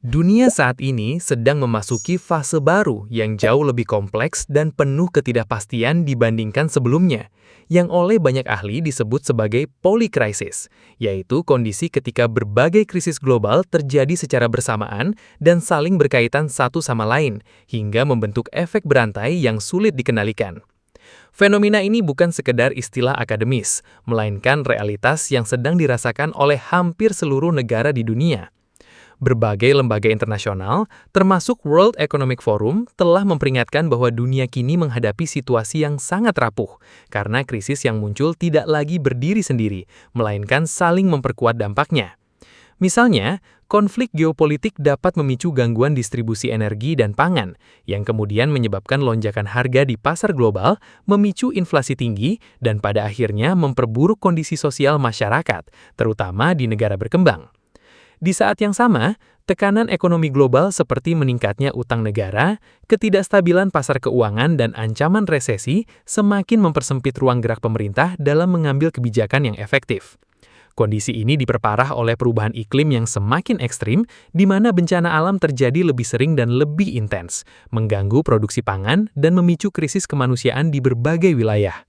Dunia saat ini sedang memasuki fase baru yang jauh lebih kompleks dan penuh ketidakpastian dibandingkan sebelumnya, yang oleh banyak ahli disebut sebagai polikrisis, yaitu kondisi ketika berbagai krisis global terjadi secara bersamaan dan saling berkaitan satu sama lain, hingga membentuk efek berantai yang sulit dikendalikan. Fenomena ini bukan sekedar istilah akademis, melainkan realitas yang sedang dirasakan oleh hampir seluruh negara di dunia. Berbagai lembaga internasional, termasuk World Economic Forum, telah memperingatkan bahwa dunia kini menghadapi situasi yang sangat rapuh, karena krisis yang muncul tidak lagi berdiri sendiri, melainkan saling memperkuat dampaknya. Misalnya, konflik geopolitik dapat memicu gangguan distribusi energi dan pangan, yang kemudian menyebabkan lonjakan harga di pasar global, memicu inflasi tinggi, dan pada akhirnya memperburuk kondisi sosial masyarakat, terutama di negara berkembang. Di saat yang sama, tekanan ekonomi global seperti meningkatnya utang negara, ketidakstabilan pasar keuangan, dan ancaman resesi semakin mempersempit ruang gerak pemerintah dalam mengambil kebijakan yang efektif. Kondisi ini diperparah oleh perubahan iklim yang semakin ekstrim, di mana bencana alam terjadi lebih sering dan lebih intens, mengganggu produksi pangan dan memicu krisis kemanusiaan di berbagai wilayah.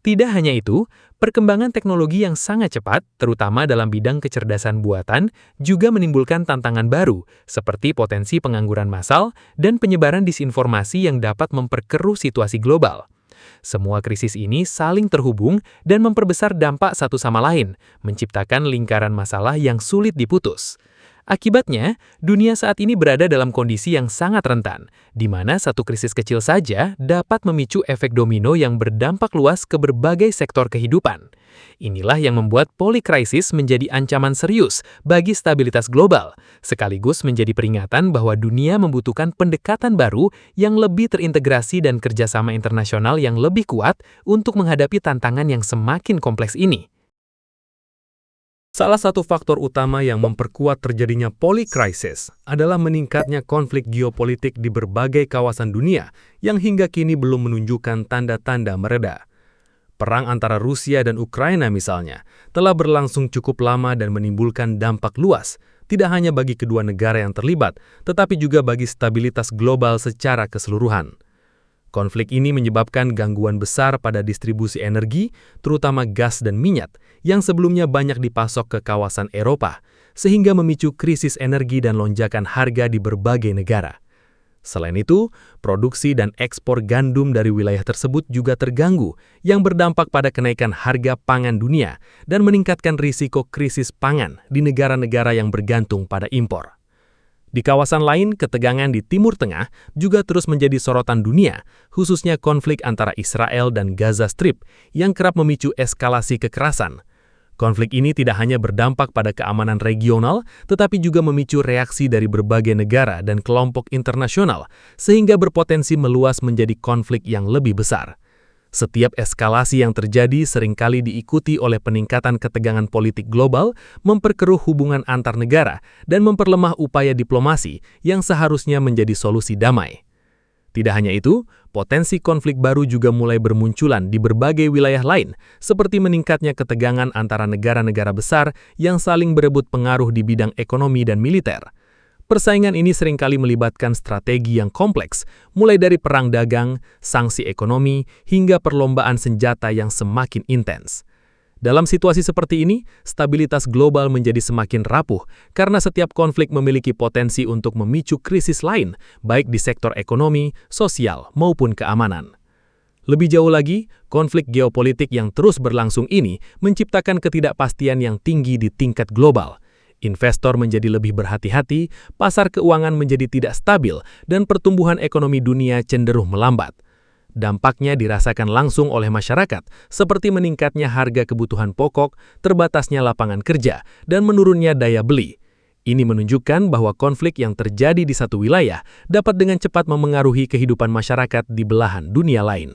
Tidak hanya itu, perkembangan teknologi yang sangat cepat, terutama dalam bidang kecerdasan buatan, juga menimbulkan tantangan baru, seperti potensi pengangguran massal dan penyebaran disinformasi yang dapat memperkeruh situasi global. Semua krisis ini saling terhubung dan memperbesar dampak satu sama lain, menciptakan lingkaran masalah yang sulit diputus. Akibatnya, dunia saat ini berada dalam kondisi yang sangat rentan, di mana satu krisis kecil saja dapat memicu efek domino yang berdampak luas ke berbagai sektor kehidupan. Inilah yang membuat polikrisis menjadi ancaman serius bagi stabilitas global, sekaligus menjadi peringatan bahwa dunia membutuhkan pendekatan baru yang lebih terintegrasi dan kerjasama internasional yang lebih kuat untuk menghadapi tantangan yang semakin kompleks ini. Salah satu faktor utama yang memperkuat terjadinya polikrisis adalah meningkatnya konflik geopolitik di berbagai kawasan dunia yang hingga kini belum menunjukkan tanda-tanda mereda. Perang antara Rusia dan Ukraina misalnya telah berlangsung cukup lama dan menimbulkan dampak luas, tidak hanya bagi kedua negara yang terlibat, tetapi juga bagi stabilitas global secara keseluruhan. Konflik ini menyebabkan gangguan besar pada distribusi energi, terutama gas dan minyak, yang sebelumnya banyak dipasok ke kawasan Eropa, sehingga memicu krisis energi dan lonjakan harga di berbagai negara. Selain itu, produksi dan ekspor gandum dari wilayah tersebut juga terganggu, yang berdampak pada kenaikan harga pangan dunia dan meningkatkan risiko krisis pangan di negara-negara yang bergantung pada impor. Di kawasan lain, ketegangan di Timur Tengah juga terus menjadi sorotan dunia, khususnya konflik antara Israel dan Gaza Strip yang kerap memicu eskalasi kekerasan. Konflik ini tidak hanya berdampak pada keamanan regional, tetapi juga memicu reaksi dari berbagai negara dan kelompok internasional, sehingga berpotensi meluas menjadi konflik yang lebih besar. Setiap eskalasi yang terjadi seringkali diikuti oleh peningkatan ketegangan politik global, memperkeruh hubungan antar negara, dan memperlemah upaya diplomasi yang seharusnya menjadi solusi damai. Tidak hanya itu, potensi konflik baru juga mulai bermunculan di berbagai wilayah lain, seperti meningkatnya ketegangan antara negara-negara besar yang saling berebut pengaruh di bidang ekonomi dan militer. Persaingan ini seringkali melibatkan strategi yang kompleks, mulai dari perang dagang, sanksi ekonomi, hingga perlombaan senjata yang semakin intens. Dalam situasi seperti ini, stabilitas global menjadi semakin rapuh karena setiap konflik memiliki potensi untuk memicu krisis lain, baik di sektor ekonomi, sosial, maupun keamanan. Lebih jauh lagi, konflik geopolitik yang terus berlangsung ini menciptakan ketidakpastian yang tinggi di tingkat global. Investor menjadi lebih berhati-hati, pasar keuangan menjadi tidak stabil, dan pertumbuhan ekonomi dunia cenderung melambat. Dampaknya dirasakan langsung oleh masyarakat, seperti meningkatnya harga kebutuhan pokok, terbatasnya lapangan kerja, dan menurunnya daya beli. Ini menunjukkan bahwa konflik yang terjadi di satu wilayah dapat dengan cepat memengaruhi kehidupan masyarakat di belahan dunia lain.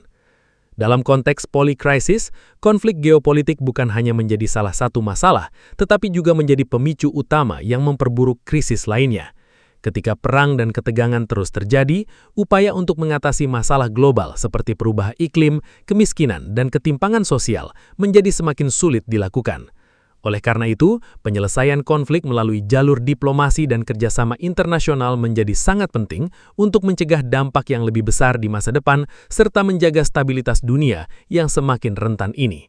Dalam konteks polikrisis, konflik geopolitik bukan hanya menjadi salah satu masalah, tetapi juga menjadi pemicu utama yang memperburuk krisis lainnya. Ketika perang dan ketegangan terus terjadi, upaya untuk mengatasi masalah global seperti perubahan iklim, kemiskinan, dan ketimpangan sosial menjadi semakin sulit dilakukan. Oleh karena itu, penyelesaian konflik melalui jalur diplomasi dan kerjasama internasional menjadi sangat penting untuk mencegah dampak yang lebih besar di masa depan serta menjaga stabilitas dunia yang semakin rentan ini.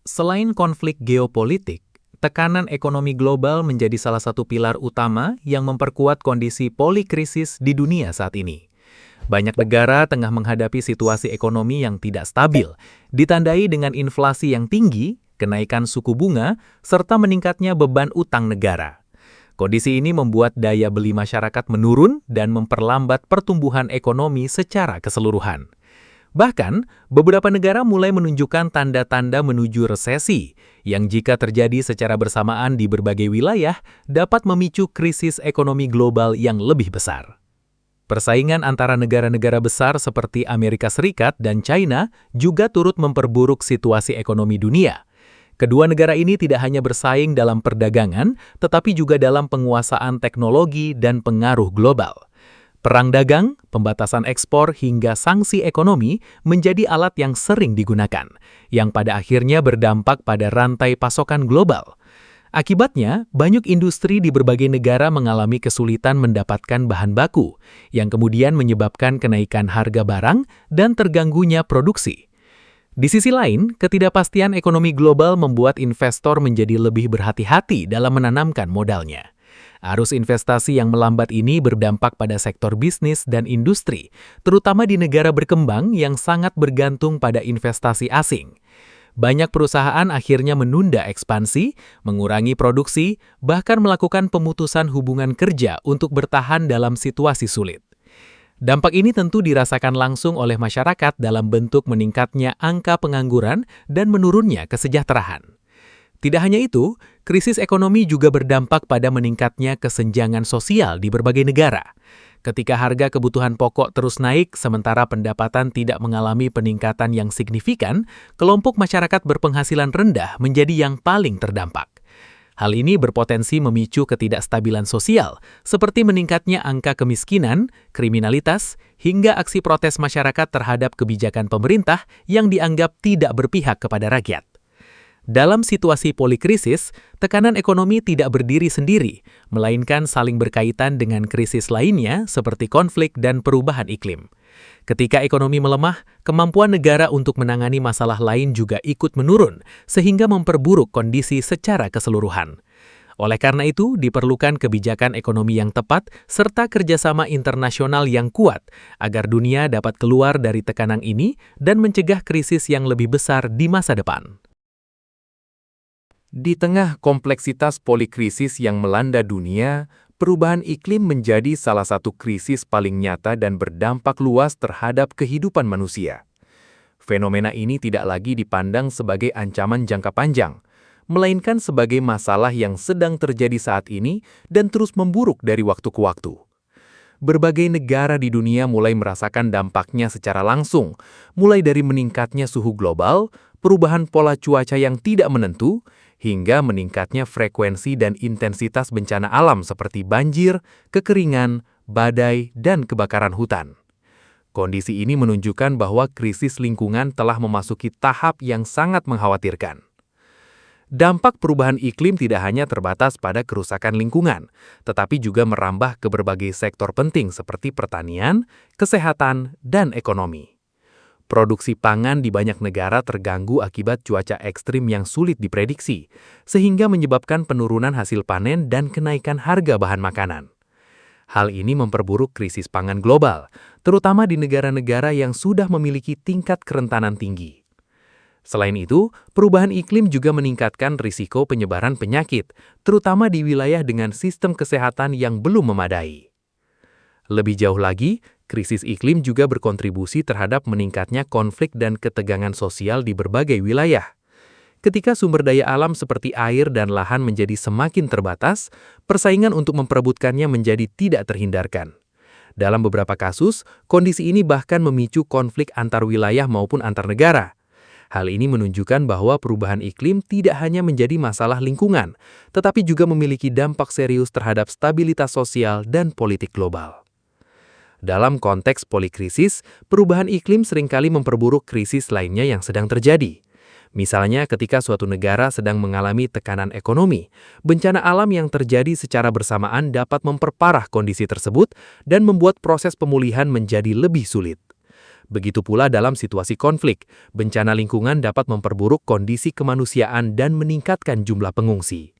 Selain konflik geopolitik, tekanan ekonomi global menjadi salah satu pilar utama yang memperkuat kondisi polikrisis di dunia saat ini. Banyak negara tengah menghadapi situasi ekonomi yang tidak stabil, ditandai dengan inflasi yang tinggi, kenaikan suku bunga, serta meningkatnya beban utang negara. Kondisi ini membuat daya beli masyarakat menurun dan memperlambat pertumbuhan ekonomi secara keseluruhan. Bahkan, beberapa negara mulai menunjukkan tanda-tanda menuju resesi, yang jika terjadi secara bersamaan di berbagai wilayah, dapat memicu krisis ekonomi global yang lebih besar. Persaingan antara negara-negara besar seperti Amerika Serikat dan China juga turut memperburuk situasi ekonomi dunia. Kedua negara ini tidak hanya bersaing dalam perdagangan, tetapi juga dalam penguasaan teknologi dan pengaruh global. Perang dagang, pembatasan ekspor, hingga sanksi ekonomi menjadi alat yang sering digunakan, yang pada akhirnya berdampak pada rantai pasokan global. Akibatnya, banyak industri di berbagai negara mengalami kesulitan mendapatkan bahan baku, yang kemudian menyebabkan kenaikan harga barang dan terganggunya produksi. Di sisi lain, ketidakpastian ekonomi global membuat investor menjadi lebih berhati-hati dalam menanamkan modalnya. Arus investasi yang melambat ini berdampak pada sektor bisnis dan industri, terutama di negara berkembang yang sangat bergantung pada investasi asing. Banyak perusahaan akhirnya menunda ekspansi, mengurangi produksi, bahkan melakukan pemutusan hubungan kerja untuk bertahan dalam situasi sulit. Dampak ini tentu dirasakan langsung oleh masyarakat dalam bentuk meningkatnya angka pengangguran dan menurunnya kesejahteraan. Tidak hanya itu, krisis ekonomi juga berdampak pada meningkatnya kesenjangan sosial di berbagai negara. Ketika harga kebutuhan pokok terus naik sementara pendapatan tidak mengalami peningkatan yang signifikan, kelompok masyarakat berpenghasilan rendah menjadi yang paling terdampak. Hal ini berpotensi memicu ketidakstabilan sosial, seperti meningkatnya angka kemiskinan, kriminalitas, hingga aksi protes masyarakat terhadap kebijakan pemerintah yang dianggap tidak berpihak kepada rakyat. Dalam situasi polikrisis, tekanan ekonomi tidak berdiri sendiri, melainkan saling berkaitan dengan krisis lainnya seperti konflik dan perubahan iklim. Ketika ekonomi melemah, kemampuan negara untuk menangani masalah lain juga ikut menurun, sehingga memperburuk kondisi secara keseluruhan. Oleh karena itu, diperlukan kebijakan ekonomi yang tepat serta kerjasama internasional yang kuat agar dunia dapat keluar dari tekanan ini dan mencegah krisis yang lebih besar di masa depan. Di tengah kompleksitas polikrisis yang melanda dunia, perubahan iklim menjadi salah satu krisis paling nyata dan berdampak luas terhadap kehidupan manusia. Fenomena ini tidak lagi dipandang sebagai ancaman jangka panjang, melainkan sebagai masalah yang sedang terjadi saat ini dan terus memburuk dari waktu ke waktu. Berbagai negara di dunia mulai merasakan dampaknya secara langsung, mulai dari meningkatnya suhu global, perubahan pola cuaca yang tidak menentu, hingga meningkatnya frekuensi dan intensitas bencana alam seperti banjir, kekeringan, badai, dan kebakaran hutan. Kondisi ini menunjukkan bahwa krisis lingkungan telah memasuki tahap yang sangat mengkhawatirkan. Dampak perubahan iklim tidak hanya terbatas pada kerusakan lingkungan, tetapi juga merambah ke berbagai sektor penting seperti pertanian, kesehatan, dan ekonomi. Produksi pangan di banyak negara terganggu akibat cuaca ekstrim yang sulit diprediksi, sehingga menyebabkan penurunan hasil panen dan kenaikan harga bahan makanan. Hal ini memperburuk krisis pangan global, terutama di negara-negara yang sudah memiliki tingkat kerentanan tinggi. Selain itu, perubahan iklim juga meningkatkan risiko penyebaran penyakit, terutama di wilayah dengan sistem kesehatan yang belum memadai. Lebih jauh lagi, krisis iklim juga berkontribusi terhadap meningkatnya konflik dan ketegangan sosial di berbagai wilayah. Ketika sumber daya alam seperti air dan lahan menjadi semakin terbatas, persaingan untuk memperebutkannya menjadi tidak terhindarkan. Dalam beberapa kasus, kondisi ini bahkan memicu konflik antar wilayah maupun antar negara. Hal ini menunjukkan bahwa perubahan iklim tidak hanya menjadi masalah lingkungan, tetapi juga memiliki dampak serius terhadap stabilitas sosial dan politik global. Dalam konteks polikrisis, perubahan iklim seringkali memperburuk krisis lainnya yang sedang terjadi. Misalnya ketika suatu negara sedang mengalami tekanan ekonomi, bencana alam yang terjadi secara bersamaan dapat memperparah kondisi tersebut dan membuat proses pemulihan menjadi lebih sulit. Begitu pula dalam situasi konflik, bencana lingkungan dapat memperburuk kondisi kemanusiaan dan meningkatkan jumlah pengungsi.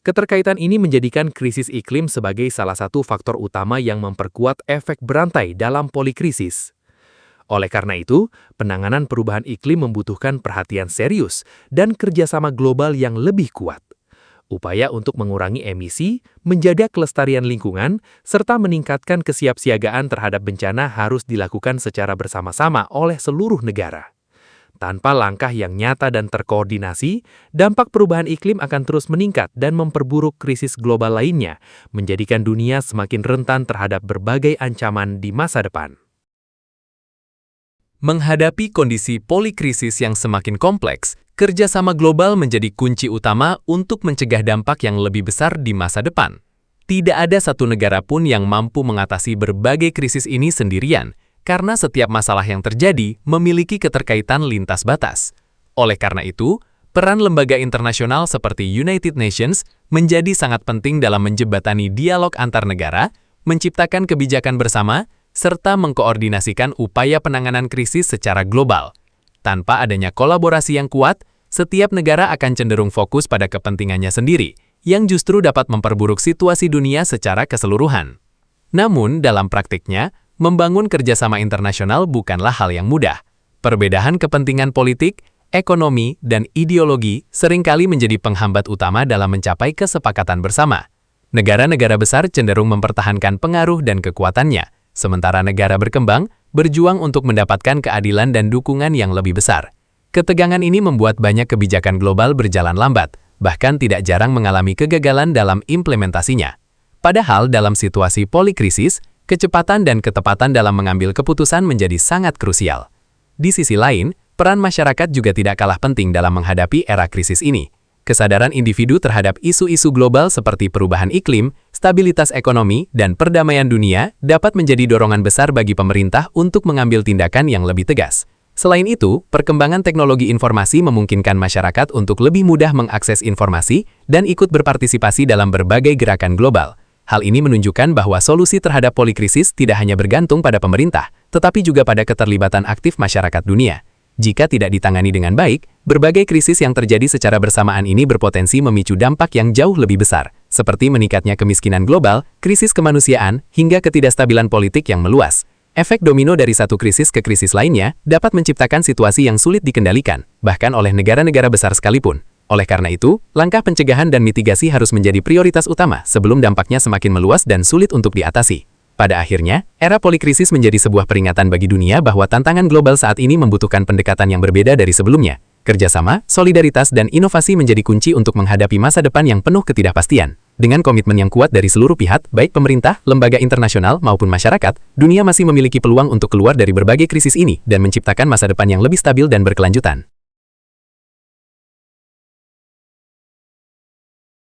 Keterkaitan ini menjadikan krisis iklim sebagai salah satu faktor utama yang memperkuat efek berantai dalam polikrisis. Oleh karena itu, penanganan perubahan iklim membutuhkan perhatian serius dan kerjasama global yang lebih kuat. Upaya untuk mengurangi emisi, menjaga kelestarian lingkungan, serta meningkatkan kesiapsiagaan terhadap bencana harus dilakukan secara bersama-sama oleh seluruh negara. Tanpa langkah yang nyata dan terkoordinasi, dampak perubahan iklim akan terus meningkat dan memperburuk krisis global lainnya, menjadikan dunia semakin rentan terhadap berbagai ancaman di masa depan. Menghadapi kondisi polikrisis yang semakin kompleks, kerjasama global menjadi kunci utama untuk mencegah dampak yang lebih besar di masa depan. Tidak ada satu negara pun yang mampu mengatasi berbagai krisis ini sendirian, karena setiap masalah yang terjadi memiliki keterkaitan lintas batas. Oleh karena itu, peran lembaga internasional seperti United Nations menjadi sangat penting dalam menjembatani dialog antar negara, menciptakan kebijakan bersama, serta mengkoordinasikan upaya penanganan krisis secara global. Tanpa adanya kolaborasi yang kuat, setiap negara akan cenderung fokus pada kepentingannya sendiri, yang justru dapat memperburuk situasi dunia secara keseluruhan. Namun, dalam praktiknya, membangun kerjasama internasional bukanlah hal yang mudah. Perbedaan kepentingan politik, ekonomi, dan ideologi seringkali menjadi penghambat utama dalam mencapai kesepakatan bersama. Negara-negara besar cenderung mempertahankan pengaruh dan kekuatannya, sementara negara berkembang berjuang untuk mendapatkan keadilan dan dukungan yang lebih besar. Ketegangan ini membuat banyak kebijakan global berjalan lambat, bahkan tidak jarang mengalami kegagalan dalam implementasinya. Padahal dalam situasi polikrisis, kecepatan dan ketepatan dalam mengambil keputusan menjadi sangat krusial. Di sisi lain, peran masyarakat juga tidak kalah penting dalam menghadapi era krisis ini. Kesadaran individu terhadap isu-isu global seperti perubahan iklim, stabilitas ekonomi, dan perdamaian dunia dapat menjadi dorongan besar bagi pemerintah untuk mengambil tindakan yang lebih tegas. Selain itu, perkembangan teknologi informasi memungkinkan masyarakat untuk lebih mudah mengakses informasi dan ikut berpartisipasi dalam berbagai gerakan global. Hal ini menunjukkan bahwa solusi terhadap polikrisis tidak hanya bergantung pada pemerintah, tetapi juga pada keterlibatan aktif masyarakat dunia. Jika tidak ditangani dengan baik, berbagai krisis yang terjadi secara bersamaan ini berpotensi memicu dampak yang jauh lebih besar, seperti meningkatnya kemiskinan global, krisis kemanusiaan, hingga ketidakstabilan politik yang meluas. Efek domino dari satu krisis ke krisis lainnya dapat menciptakan situasi yang sulit dikendalikan, bahkan oleh negara-negara besar sekalipun. Oleh karena itu, langkah pencegahan dan mitigasi harus menjadi prioritas utama sebelum dampaknya semakin meluas dan sulit untuk diatasi. Pada akhirnya, era polikrisis menjadi sebuah peringatan bagi dunia bahwa tantangan global saat ini membutuhkan pendekatan yang berbeda dari sebelumnya. Kerjasama, solidaritas, dan inovasi menjadi kunci untuk menghadapi masa depan yang penuh ketidakpastian. Dengan komitmen yang kuat dari seluruh pihak, baik pemerintah, lembaga internasional, maupun masyarakat, dunia masih memiliki peluang untuk keluar dari berbagai krisis ini dan menciptakan masa depan yang lebih stabil dan berkelanjutan.